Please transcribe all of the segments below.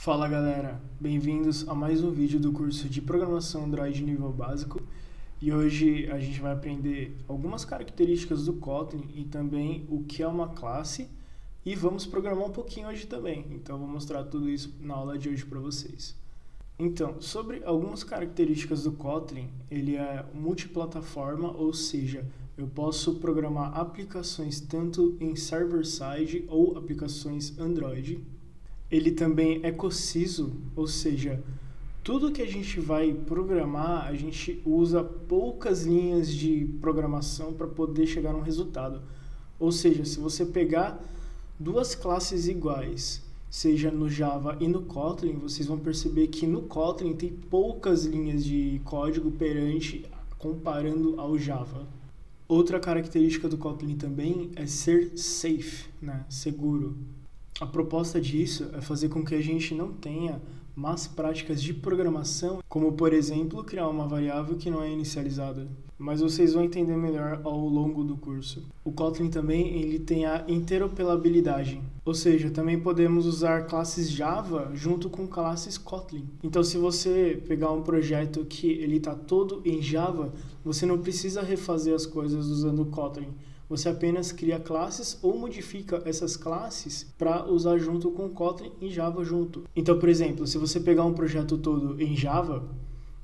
Fala galera, bem-vindos a mais um vídeo do curso de Programação Android nível básico e hoje a gente vai aprender algumas características do Kotlin e também o que é uma classe e vamos programar um pouquinho hoje também, então eu vou mostrar tudo isso na aula de hoje para vocês. Então, sobre algumas características do Kotlin, ele é multiplataforma, ou seja, eu posso programar aplicações tanto em server-side ou aplicações Android. Ele também é conciso, ou seja, tudo que a gente vai programar, a gente usa poucas linhas de programação para poder chegar a um resultado. Ou seja, se você pegar duas classes iguais, seja no Java e no Kotlin, vocês vão perceber que no Kotlin tem poucas linhas de código perante comparando ao Java. Outra característica do Kotlin também é ser safe, né? Seguro. A proposta disso é fazer com que a gente não tenha más práticas de programação, como por exemplo criar uma variável que não é inicializada. Mas vocês vão entender melhor ao longo do curso. O Kotlin também ele tem a interoperabilidade, ou seja, também podemos usar classes Java junto com classes Kotlin. Então se você pegar um projeto que ele está todo em Java, você não precisa refazer as coisas usando o Kotlin. Você apenas cria classes ou modifica essas classes para usar junto com o Kotlin e Java junto. Então, por exemplo, se você pegar um projeto todo em Java,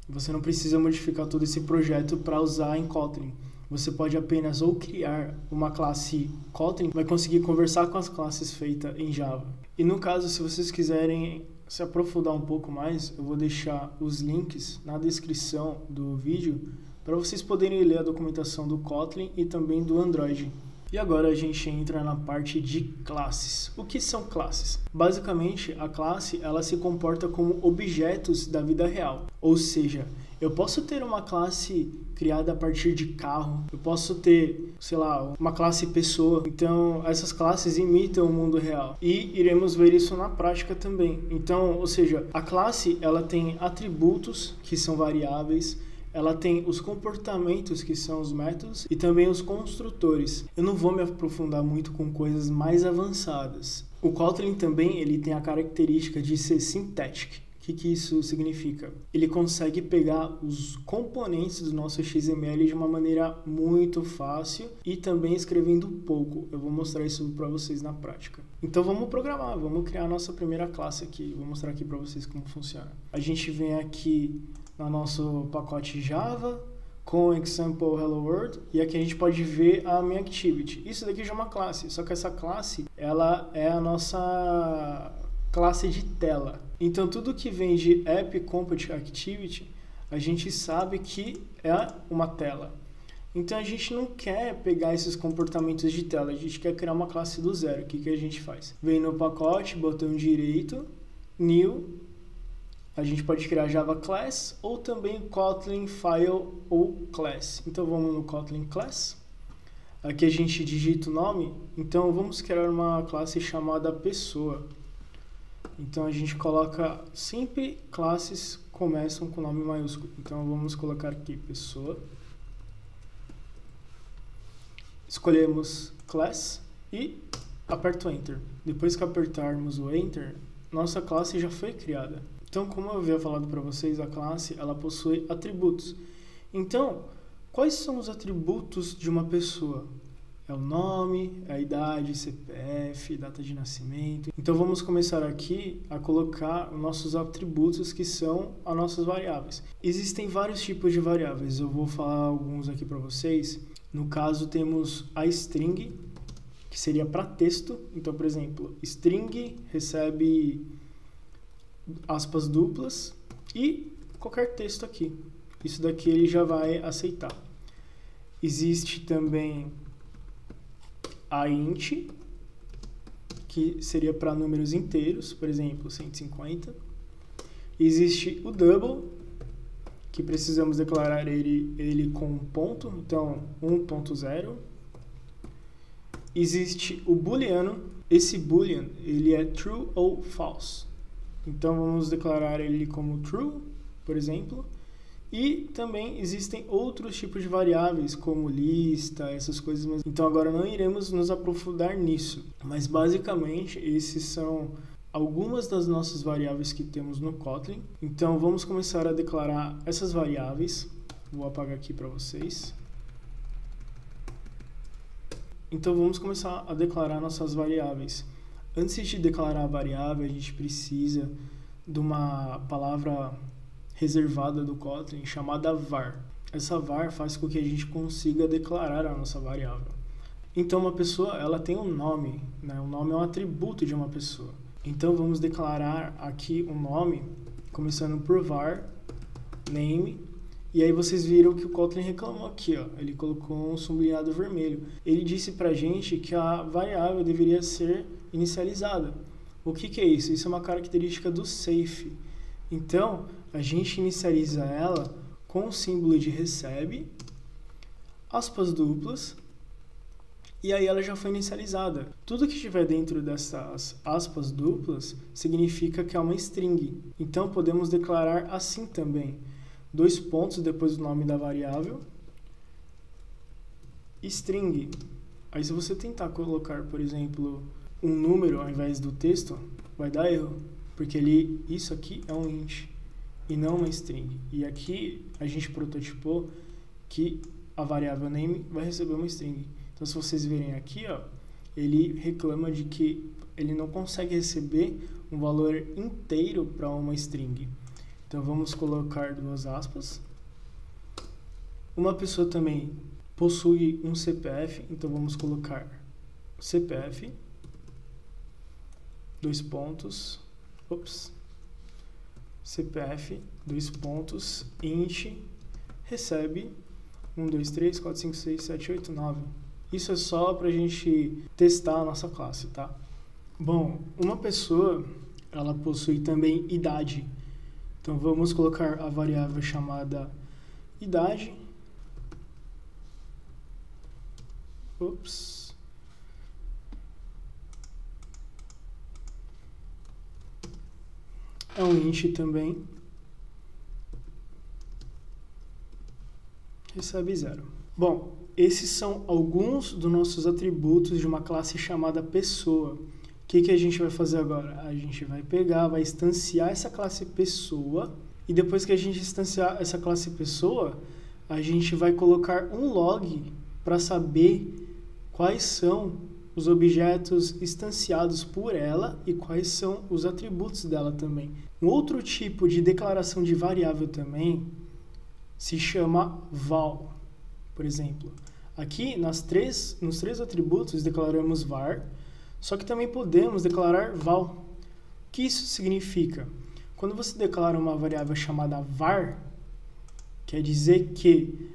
você não precisa modificar todo esse projeto para usar em Kotlin. Você pode apenas ou criar uma classe Kotlin, vai conseguir conversar com as classes feitas em Java. E no caso, se vocês quiserem se aprofundar um pouco mais, eu vou deixar os links na descrição do vídeo para vocês poderem ler a documentação do Kotlin e também do Android. E agora a gente entra na parte de classes. O que são classes? Basicamente, a classe ela se comporta como objetos da vida real. Ou seja, eu posso ter uma classe criada a partir de carro, eu posso ter, sei lá, uma classe pessoa. Então, essas classes imitam o mundo real. E iremos ver isso na prática também. Então, ou seja, a classe ela tem atributos que são variáveis, ela tem os comportamentos, que são os métodos, e também os construtores. Eu não vou me aprofundar muito com coisas mais avançadas. O Kotlin também ele tem a característica de ser synthetic. O que isso significa? Ele consegue pegar os componentes do nosso XML de uma maneira muito fácil e também escrevendo pouco. Eu vou mostrar isso para vocês na prática. Então vamos programar, vamos criar a nossa primeira classe aqui. Vou mostrar aqui para vocês como funciona. A gente vem aqui no nosso pacote Java com example hello world e aqui a gente pode ver a main activity. Isso daqui já é uma classe, só que essa classe ela é a nossa classe de tela. Então tudo que vem de app component activity a gente sabe que é uma tela. Então a gente não quer pegar esses comportamentos de tela, a gente quer criar uma classe do zero. O que a gente faz? Vem no pacote, botão direito, new. A gente pode criar Java Class ou também Kotlin File ou Class. Então vamos no Kotlin Class. Aqui a gente digita o nome. Então vamos criar uma classe chamada pessoa. Então a gente coloca sempre classes começam com nome maiúsculo. Então vamos colocar aqui pessoa. Escolhemos Class e aperto Enter. Depois que apertarmos o Enter, nossa classe já foi criada. Então, como eu havia falado para vocês, a classe ela possui atributos. Então, quais são os atributos de uma pessoa? É o nome, é a idade, CPF, data de nascimento. Então, vamos começar aqui a colocar nossos atributos que são as nossas variáveis. Existem vários tipos de variáveis, eu vou falar alguns aqui para vocês. No caso, temos a string, que seria para texto. Então, por exemplo, string recebe aspas duplas e qualquer texto aqui. Isso daqui ele já vai aceitar. Existe também a int, que seria para números inteiros, por exemplo, 150. Existe o double, que precisamos declarar ele com um ponto, então 1.0. Existe o booleano. Esse boolean ele é true ou false. Então vamos declarar ele como true, por exemplo. E também existem outros tipos de variáveis, como lista, essas coisas. Então agora não iremos nos aprofundar nisso. Mas basicamente esses são algumas das nossas variáveis que temos no Kotlin. Então vamos começar a declarar essas variáveis. Vou apagar aqui para vocês. Então vamos começar a declarar nossas variáveis. Antes de declarar a variável, a gente precisa de uma palavra reservada do Kotlin chamada var. Essa var faz com que a gente consiga declarar a nossa variável. Então uma pessoa, ela tem um nome, né? O nome é um atributo de uma pessoa. Então vamos declarar aqui um nome, começando por var name. E aí vocês viram que o Kotlin reclamou aqui, ó. Ele colocou um sublinhado vermelho. Ele disse pra gente que a variável deveria ser inicializada. O que é isso? Isso é uma característica do safe. Então, a gente inicializa ela com o símbolo de recebe, aspas duplas, e aí ela já foi inicializada. Tudo que estiver dentro dessas aspas duplas significa que é uma string. Então, podemos declarar assim também. 2 pontos depois do nome da variável, string. Aí se você tentar colocar, por exemplo, um número ao invés do texto, vai dar erro, porque isso aqui é um int e não uma string. E aqui a gente prototipou que a variável name vai receber uma string. Então se vocês verem aqui, ó, ele reclama de que ele não consegue receber um valor inteiro para uma string. Então vamos colocar 2 aspas. Uma pessoa também possui um CPF, então vamos colocar CPF, 2 pontos, CPF, 2 pontos, int, recebe 1, 2, 3, 4, 5, 6, 7, 8, 9. Isso é só para a gente testar a nossa classe, tá? Bom, uma pessoa, ela possui também idade. Então vamos colocar a variável chamada idade. É um int também. Recebe 0. Bom, esses são alguns dos nossos atributos de uma classe chamada pessoa. O que a gente vai fazer agora? A gente vai pegar, vai instanciar essa classe pessoa, e depois que a gente instanciar essa classe pessoa, a gente vai colocar um log para saber quais são os objetos instanciados por ela e quais são os atributos dela também. Um outro tipo de declaração de variável também se chama val. Por exemplo, aqui nos três atributos declaramos var, só que também podemos declarar val. O que isso significa? Quando você declara uma variável chamada var, quer dizer que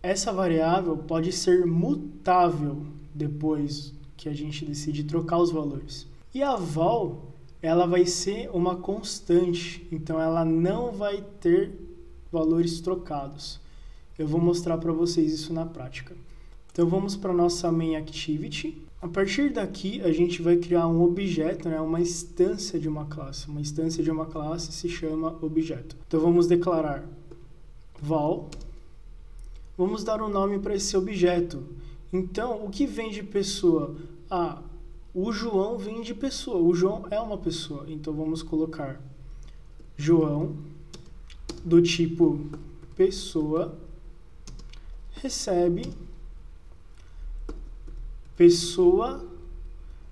essa variável pode ser mutável depois que a gente decide trocar os valores. E a val, ela vai ser uma constante, então ela não vai ter valores trocados. Eu vou mostrar para vocês isso na prática. Então vamos para a nossa main activity. A partir daqui, a gente vai criar um objeto, né, uma instância de uma classe. Uma instância de uma classe se chama objeto. Então vamos declarar val. Vamos dar um nome para esse objeto. Então, o que vem de pessoa? O João vem de pessoa. O João é uma pessoa. Então vamos colocar João do tipo pessoa recebe pessoa,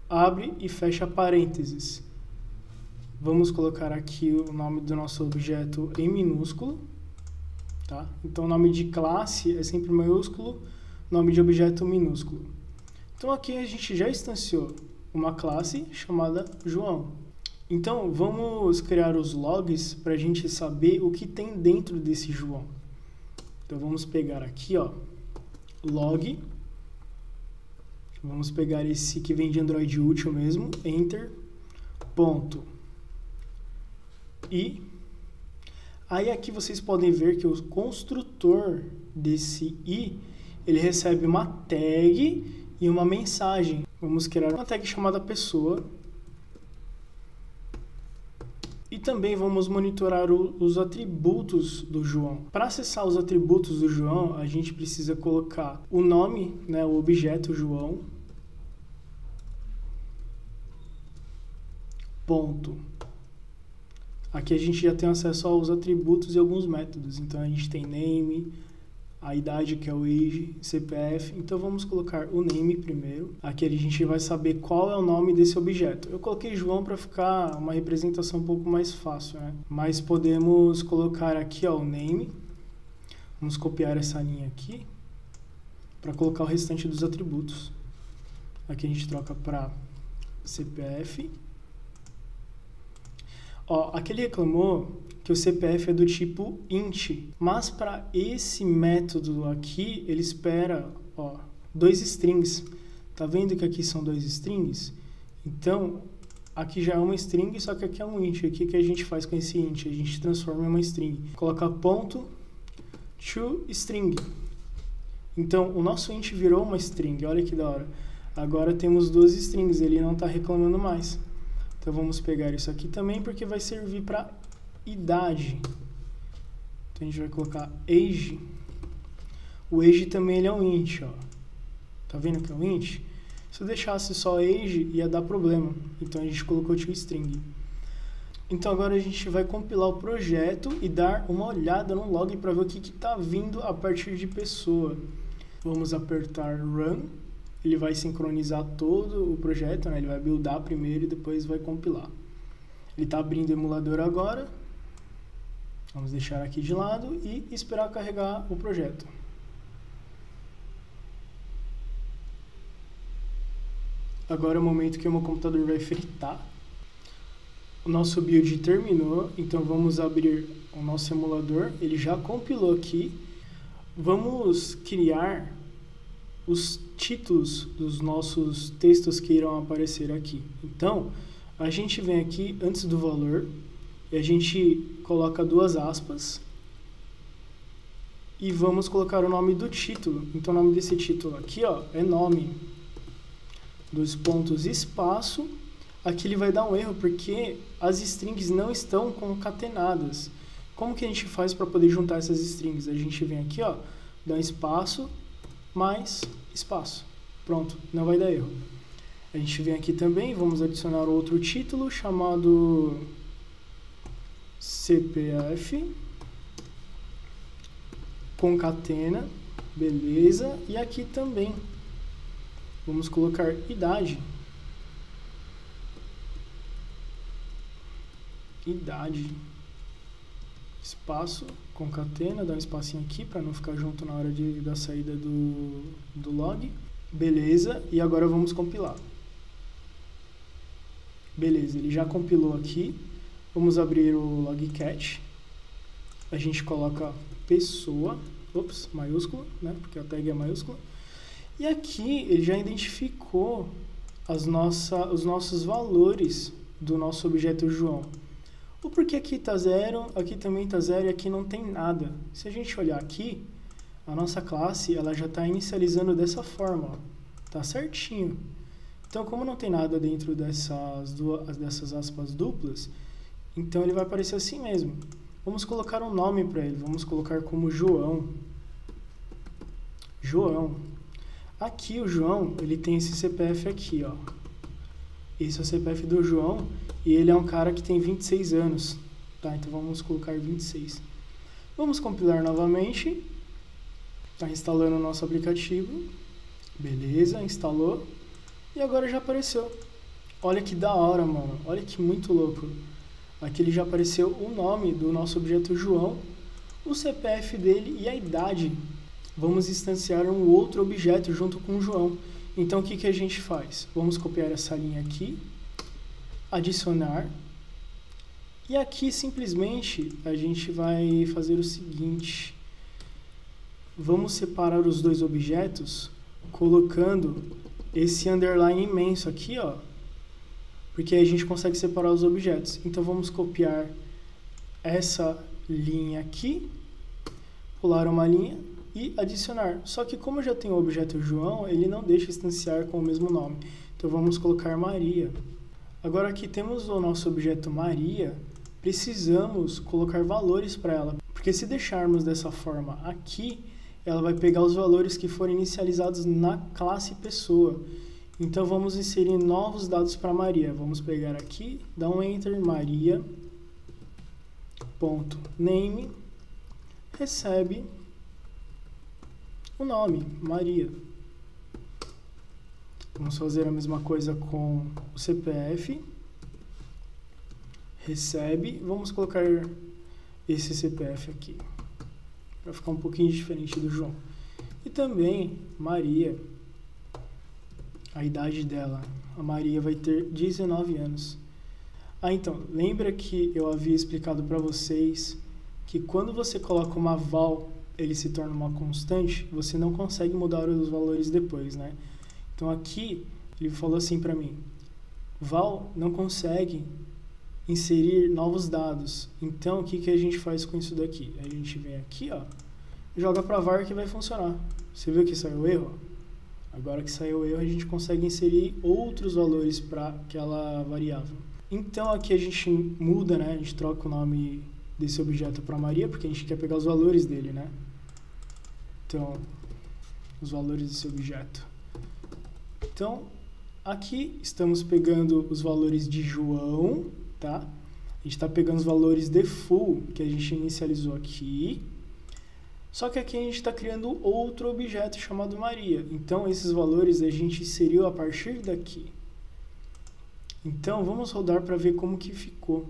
abre e fecha parênteses. Vamos colocar aqui o nome do nosso objeto em minúsculo, tá? Então, o nome de classe é sempre maiúsculo, nome de objeto minúsculo. Então, aqui a gente já instanciou uma classe chamada João. Então, vamos criar os logs para a gente saber o que tem dentro desse João. Então, vamos pegar aqui, ó, log. Vamos pegar esse que vem de Android útil mesmo, enter, ponto. E aí aqui vocês podem ver que o construtor desse i, ele recebe uma tag e uma mensagem. Vamos criar uma tag chamada pessoa. E também vamos monitorar os atributos do João. Para acessar os atributos do João, a gente precisa colocar o nome, né, o objeto João, ponto. Aqui a gente já tem acesso aos atributos e alguns métodos. Então a gente tem name, a idade, que é o age, CPF. Então vamos colocar o name primeiro. Aqui a gente vai saber qual é o nome desse objeto. Eu coloquei João para ficar uma representação um pouco mais fácil, né? Mas podemos colocar aqui, ó, o name. Vamos copiar essa linha aqui para colocar o restante dos atributos. Aqui a gente troca para CPF. Ó, aqui ele reclamou que o CPF é do tipo int, mas para esse método aqui, ele espera, ó, 2 strings. Tá vendo que aqui são 2 strings? Então, aqui já é uma string, só que aqui é um int. Aqui que a gente faz com esse int? A gente transforma em uma string. Coloca ponto to string. Então, o nosso int virou uma string. Olha que da hora. Agora temos 2 strings, ele não está reclamando mais. Então vamos pegar isso aqui também, porque vai servir para idade. Então a gente vai colocar age. O age também ele é um int, ó. Tá vendo que é um int? Se eu deixasse só age, ia dar problema. Então a gente colocou toString. Então agora a gente vai compilar o projeto e dar uma olhada no log para ver o que está vindo a partir de pessoa. Vamos apertar Run. Ele vai sincronizar todo o projeto, né? Ele vai buildar primeiro e depois vai compilar. Ele está abrindo o emulador agora. Vamos deixar aqui de lado e esperar carregar o projeto. Agora é o momento que o meu computador vai fritar. O nosso build terminou, então vamos abrir o nosso emulador. Ele já compilou aqui. Vamos criar os títulos dos nossos textos que irão aparecer aqui. Então, a gente vem aqui antes do valor e a gente coloca 2 aspas e vamos colocar o nome do título. Então, o nome desse título aqui, ó, é nome. 2 pontos, espaço. Aqui ele vai dar um erro porque as strings não estão concatenadas. Como que a gente faz para poder juntar essas strings? A gente vem aqui, ó, dá um espaço, mais espaço. Pronto, não vai dar erro. A gente vem aqui também, vamos adicionar outro título chamado CPF, concatena, beleza, e aqui também vamos colocar idade. Idade, espaço, concatena, dá um espacinho aqui para não ficar junto na hora da saída do log. Beleza, e agora vamos compilar. Beleza, ele já compilou aqui. Vamos abrir o logcat. A gente coloca pessoa, maiúsculo, né, porque a tag é maiúscula. E aqui ele já identificou os nossos valores do nosso objeto João. O porquê aqui está 0, aqui também está 0 e aqui não tem nada. Se a gente olhar aqui, a nossa classe ela já está inicializando dessa forma, ó. Tá certinho. Então, como não tem nada dentro dessas aspas duplas, então ele vai aparecer assim mesmo. Vamos colocar um nome para ele, vamos colocar como João. João. Aqui o João, ele tem esse CPF aqui, ó. Esse é o CPF do João e ele é um cara que tem 26 anos. Tá, então vamos colocar 26. Vamos compilar novamente. Está instalando o nosso aplicativo. Beleza, instalou. E agora já apareceu. Olha que da hora, mano. Olha que muito louco. Aqui ele já apareceu o nome do nosso objeto João, o CPF dele e a idade. Vamos instanciar um outro objeto junto com o João. Então, o que a gente faz? Vamos copiar essa linha aqui, adicionar, e aqui simplesmente a gente vai fazer o seguinte. Vamos separar os 2 objetos colocando esse underline imenso aqui, ó, porque aí a gente consegue separar os objetos. Então, vamos copiar essa linha aqui, pular uma linha e adicionar. Só que como eu já tenho o objeto João, ele não deixa instanciar com o mesmo nome. Então vamos colocar Maria. Agora aqui temos o nosso objeto Maria, precisamos colocar valores para ela. Porque se deixarmos dessa forma aqui, ela vai pegar os valores que foram inicializados na classe pessoa. Então vamos inserir novos dados para Maria. Vamos pegar aqui, dar um enter, Maria.name, recebe o nome, Maria. Vamos fazer a mesma coisa com o CPF, recebe, vamos colocar esse CPF aqui, para ficar um pouquinho diferente do João. E também Maria, a idade dela, a Maria vai ter 19 anos. Então, lembra que eu havia explicado para vocês que quando você coloca uma val, ele se torna uma constante, você não consegue mudar os valores depois, né? Então aqui, ele falou assim para mim, val não consegue inserir novos dados. Então, o que a gente faz com isso daqui? A gente vem aqui, ó, joga para var que vai funcionar. Você viu que saiu o erro? Agora que saiu o erro, a gente consegue inserir outros valores para aquela variável. Então, aqui a gente muda, né? A gente troca o nome desse objeto para Maria, porque a gente quer pegar os valores dele, né? Então, os valores desse objeto. Então, aqui estamos pegando os valores de João, tá? A gente está pegando os valores de full, que a gente inicializou aqui. Só que aqui a gente está criando outro objeto chamado Maria. Então, esses valores a gente inseriu a partir daqui. Então, vamos rodar para ver como que ficou.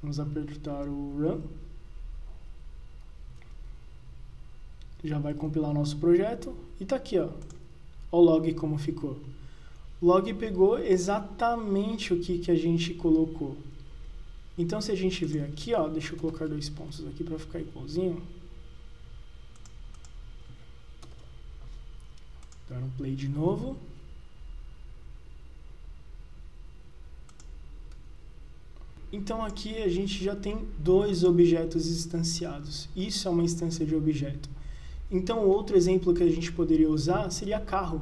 Vamos apertar o Run. Já vai compilar nosso projeto. E está aqui, ó. Olha o log como ficou. O log pegou exatamente o que a gente colocou. Então, se a gente ver aqui, ó, deixa eu colocar 2 pontos aqui para ficar igualzinho. Dar um play de novo. Então aqui a gente já tem 2 objetos instanciados. Isso é uma instância de objeto. Então outro exemplo que a gente poderia usar seria carro.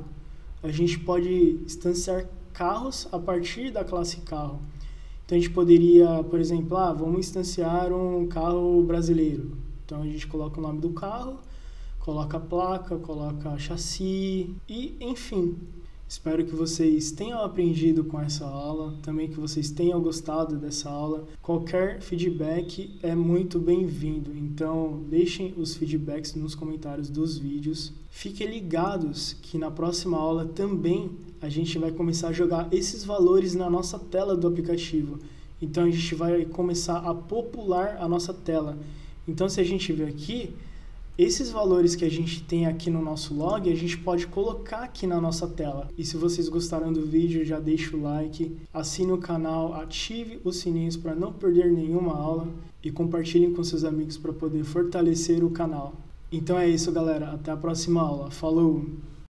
A gente pode instanciar carros a partir da classe carro. Então a gente poderia, por exemplo, vamos instanciar um carro brasileiro. Então a gente coloca o nome do carro, coloca a placa, coloca a chassi e, enfim. Espero que vocês tenham aprendido com essa aula, também que vocês tenham gostado dessa aula. Qualquer feedback é muito bem-vindo, então deixem os feedbacks nos comentários dos vídeos. Fiquem ligados que na próxima aula também a gente vai começar a jogar esses valores na nossa tela do aplicativo. Então a gente vai começar a popular a nossa tela. Então se a gente ver aqui, esses valores que a gente tem aqui no nosso log, a gente pode colocar aqui na nossa tela. E se vocês gostaram do vídeo, já deixa o like, assine o canal, ative os sininhos para não perder nenhuma aula e compartilhem com seus amigos para poder fortalecer o canal. Então é isso, galera. Até a próxima aula. Falou!